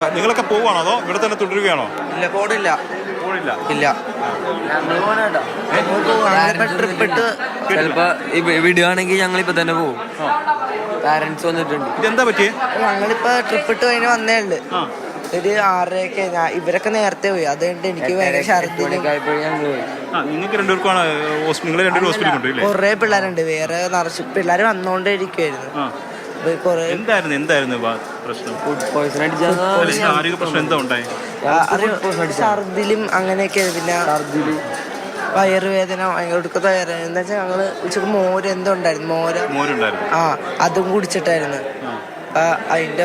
നിങ്ങളൊക്കെ പോവാണോ അതോ ഇവിടെ തന്നെ തുടരുകയാണോ? ഇല്ല, പോണില്ല. പോണില്ല. ഇല്ല, ചിലപ്പോ വിടുകയാണെങ്കിൽ ഞങ്ങളിപ്പോ തന്നെ പോകും. പാരന്റ്സ് വന്നിട്ടുണ്ട്. ഇതെന്താ പറ്റിയേ? ഞങ്ങളിപ്പോ ട്രിപ്പ് ഇട്ട് കഴിഞ്ഞ് വന്നേ ഉള്ളു. ഒരു 6:30 ഇവരൊക്കെ നേരത്തെ പോയി. അതുകൊണ്ട് എനിക്ക് ഭയങ്കര ഛർദ്ദിലും. നിങ്ങൾക്ക് രണ്ടുപേർക്കാണ് നിങ്ങൾ രണ്ടുപേരും ഹോസ്പിറ്റലിൽ കൊണ്ടുപോയില്ലേ? കുറെ പിള്ളേരുണ്ട്, വേറെ നിറച്ച് പിള്ളേർ വന്നോണ്ടേ ഇരിക്കുവായിരുന്നു. എന്തായിരുന്നു പ്രശ്നം? ഫുഡ് പോയ്സൺ ആരോഗ്യ പ്രശ്നം എന്താ ഉണ്ടായി? ഛർദിലും അങ്ങനെയൊക്കെ. പിന്നെ വയറുവേദന, ഒടുക്കത്തെ വയറുവേദന. എന്താ വെച്ചാൽ ഞങ്ങള് ഉച്ചക്ക് മോര് എന്തോ ഉണ്ടായിരുന്നു, അതും കുടിച്ചിട്ടായിരുന്നു. അതിന്റെ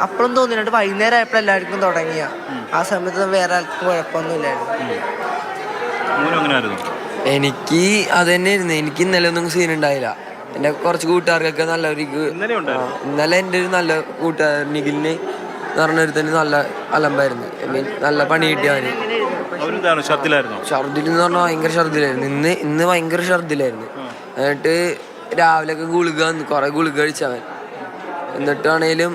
അപ്പഴും തോന്നിട്ട് വൈകുന്നേരം ആയപ്പോൾ എല്ലാവർക്കും തുടങ്ങിയ. ആ സമയത്ത് വേറെ ആർക്കും കുഴപ്പമൊന്നുമില്ലായിരുന്നു. എനിക്ക് അത് തന്നെയായിരുന്നു. എനിക്ക് ഇന്നലെ ഒന്നും സീൻ ഉണ്ടായില്ല. എന്റെ കുറച്ച് കൂട്ടുകാർക്കൊക്കെ നല്ലവർക്ക് ഇന്നലെ എൻ്റെ ഒരു നല്ല കൂട്ടുകാരൻ നിഖിലിന് പറഞ്ഞൊരുത്തന് നല്ല അലമ്പായിരുന്നു. നല്ല പണി കിട്ടിയവന്. ഛർദിൽ എന്ന് പറഞ്ഞാൽ ഭയങ്കര ഛർദിലായിരുന്നു. ഇന്ന് ഭയങ്കര ഛർദിലായിരുന്നു. എന്നിട്ട് രാവിലെയൊക്കെ കുറെ ഗുളിക കഴിച്ചവൻ. എന്നിട്ടാണേലും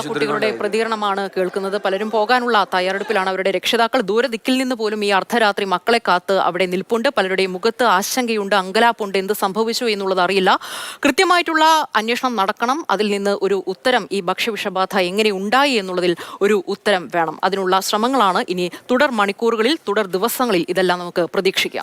കുട്ടികളുടെ പ്രതികരണമാണ് കേൾക്കുന്നത്. പലരും പോകാനുള്ള തയ്യാറെടുപ്പിലാണ്. അവരുടെ രക്ഷിതാക്കൾ ദൂരദിക്കിൽ നിന്ന് പോലും ഈ അർദ്ധരാത്രി മക്കളെ കാത്ത് അവിടെ നിൽപ്പുണ്ട്. പലരുടെയും മുഖത്ത് ആശങ്കയുണ്ട്, അങ്കലാപ്പുണ്ട്. എന്ത് സംഭവിച്ചു എന്നുള്ളത് അറിയില്ല. കൃത്യമായിട്ടുള്ള അന്വേഷണം നടക്കണം. അതിൽ നിന്ന് ഒരു ഉത്തരം, ഈ ഭക്ഷ്യവിഷബാധ എങ്ങനെ ഉണ്ടായി എന്നുള്ളതിൽ ഒരു ഉത്തരം വേണം. അതിനുള്ള ശ്രമങ്ങളാണ് ഇനി തുടർ മണിക്കൂറുകളിൽ, തുടർ ദിവസങ്ങളിൽ ഇതെല്ലാം നമുക്ക് പ്രതീക്ഷിക്കാം.